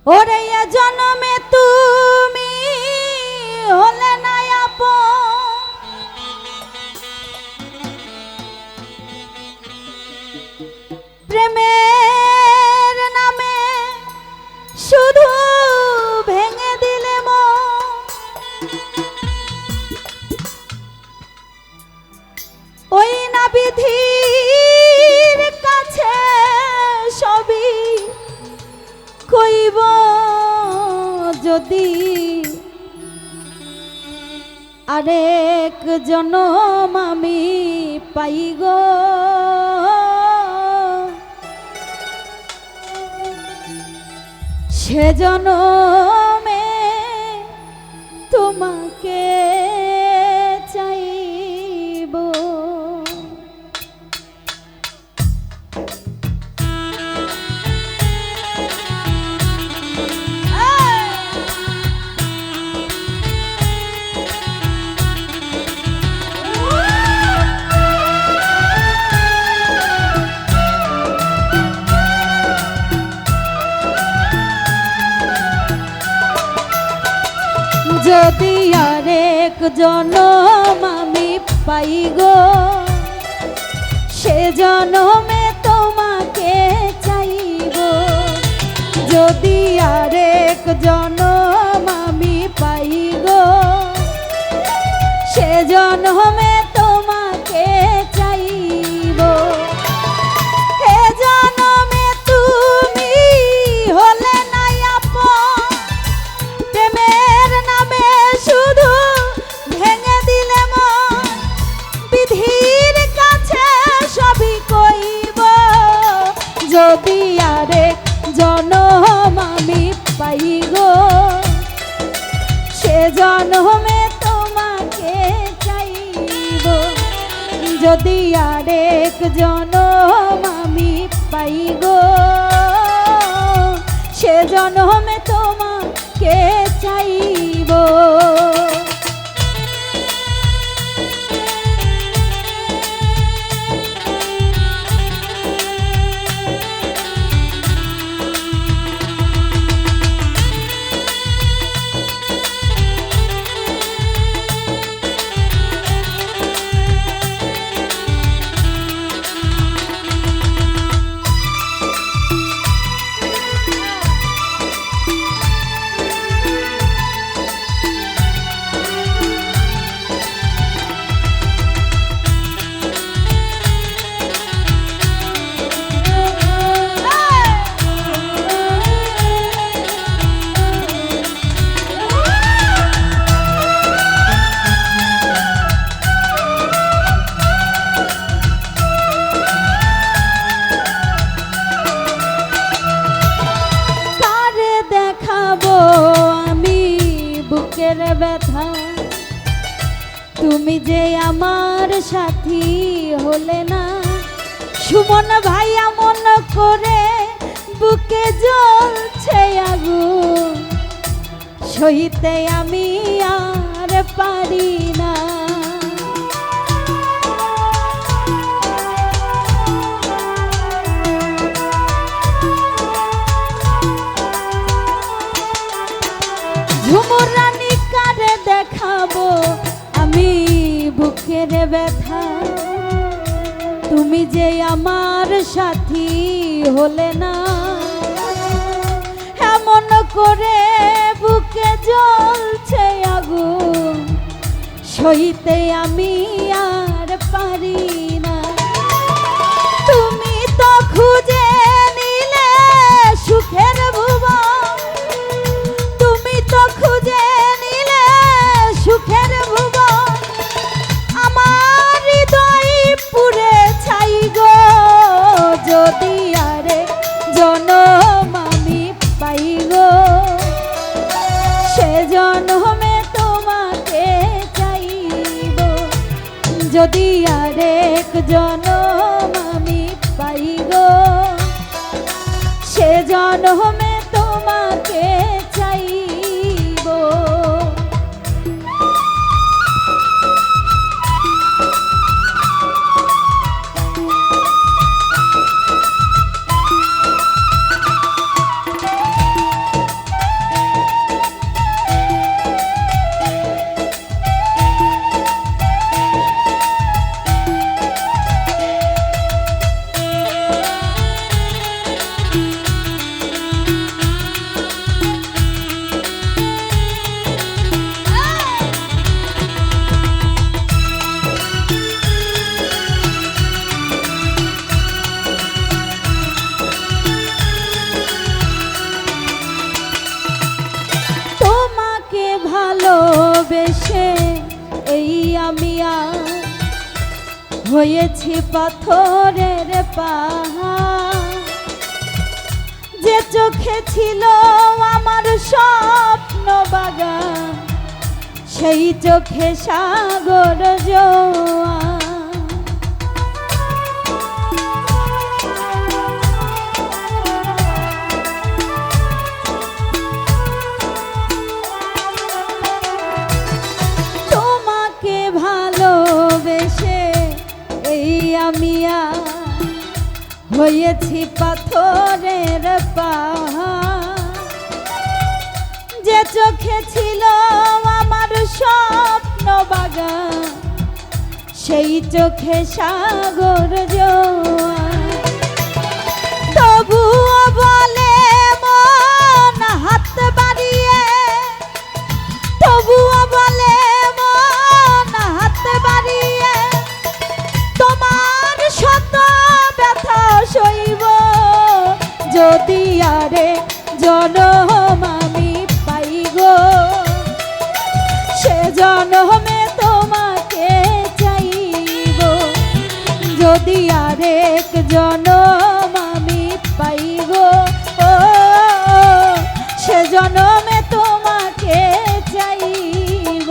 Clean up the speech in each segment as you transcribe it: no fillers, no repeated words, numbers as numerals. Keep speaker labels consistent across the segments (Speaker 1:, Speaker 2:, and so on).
Speaker 1: ওরে এ জনমে তুমি হলে না আপন, প্রেমের নামে শুধু ভেঙে দিলে মন। ওই না বিধির কাছে সবই কইব যদি আরেক জনম আমি পাই গো, সে জনমে তোমাকে চাইব। যদি আরেক জনম আমি পাই গো, সে জনমে তোমাকে চাইব। যদি আরেক জনম আমি পাই গো, সে জনমে তোমাকে চাইব। হে জনমে তুমি হলে না আপন, প্রেমের নামে শুধু ভেঙে দিলে মন। বিধির কাছে সবই কইব যদি আরেক জনম আমি পাই গো, সে জনমে তোমাকে চাইব। যদি আরেক জনম আমি পাই গো, সে জনমে তোমাকে চাইব। ব্যথা তুমি যে আমার সাথী হলে না, সুমন ভাই এমন করে বুকে জ্বলছে আগুন, সইতে আমি আর পারি না। ঝুমুর রানী কারে দেখাবো আমি বুকের ব্যথা, তুমি যে আমার সাথী হলে না, এমন করে বুকে জ্বলছে আগুন, সইতে আমি আর পারি না। তুমি তো খুঁজে নিলে সুখের ভুবন, তুমি তো খুঁজে নিলে সুখের ভুবন, আমার হৃদয় পুরে ছাই গো। যদি আরেক জনম আমি পাই গো, সে জনমে তোমাকে চাইব। যদি আরেক জনম আমি পাই গো, সে জনমে তোমাকে চাইব। ভালোবেসে এই আমি আর হয়েছি পাথরের পাহাড়। যে চোখে ছিল আমার স্বপ্ন বাগান, সেই চোখে সাগর জোয়ার। তোমাকে ভালোবেসে এই আমি আর হয়েছি পাথরের পাহাড়। যে চোখে ছিল আমার স্বপ্ন বাগান, সেই চোখে সাগর জোয়ার। তবুও বলে মন হাত বাড়িয়ে, তবুও বলে মন হাত বাড়িয়ে, তোমার শত ব্যথা সইব যদি আরে জনম আমি পাই গো। সে জনমে তোমাকে চাইব যদি আরেক জনম আমি পাই গো। সে জনমে তোমাকে চাইব।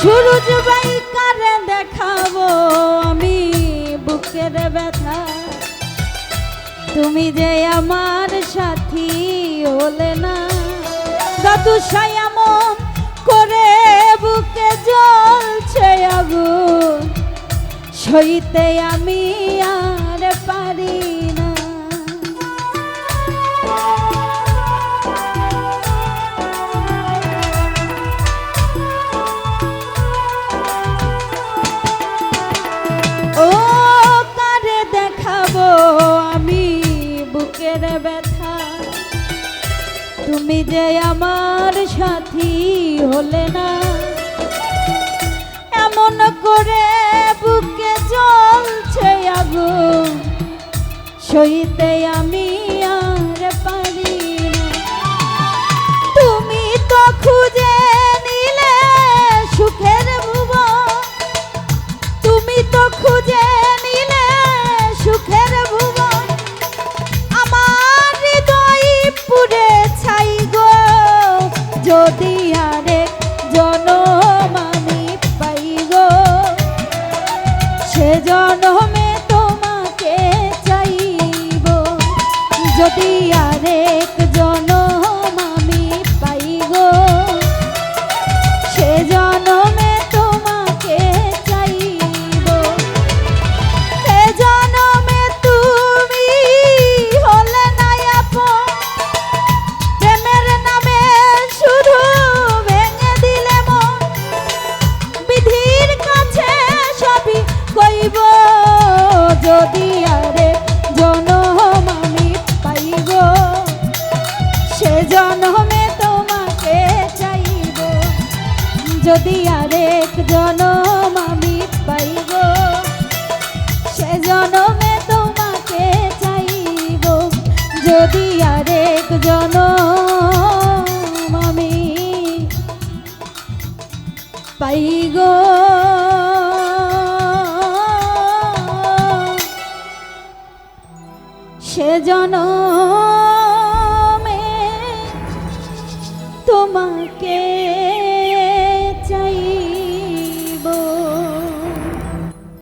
Speaker 1: সুরজ বাই কারে দেখাবো আমি বুকের ব্যথা, তুমি যে আমার সাথী হলে না। গাতুসাই এমন করে বুকে জ্বলছে আগুন, সইতে আমি আর পারি না। ও কারে দেখাবো আমি বুকের ব্যথা, তুমি যে আমার সাথী হলে না। এমন করে বুকে জ্বলছে আগুন, সইতে আমি আর পারি না। তুমি তো খুঁজে নিলে সুখের ভুবন, তুমি তো খুঁজে নিলে সুখের ভুবন। আমার হৃদয় পুড়ে ছাই গো যদি আরেক জনম আমি পাই গো। সে জনমে তোমাকে চাইব যদি আরেক জনম আমি পাই গো। সে জনমে তোমাকে চাইব। সে জনমে তুমি হলে না আপন, প্রেমের নামে শুধু ভেঙে দিলে মন। বিধির কাছে সবই কইব যদি আরেক জনম আমি পাই গো। সে জনমে তোমাকে চাইব যদি আরেক জনম আমি পাই গো। সে জনমে তোমাকে চাইব যদি আরেক জনম আমি পাই গো।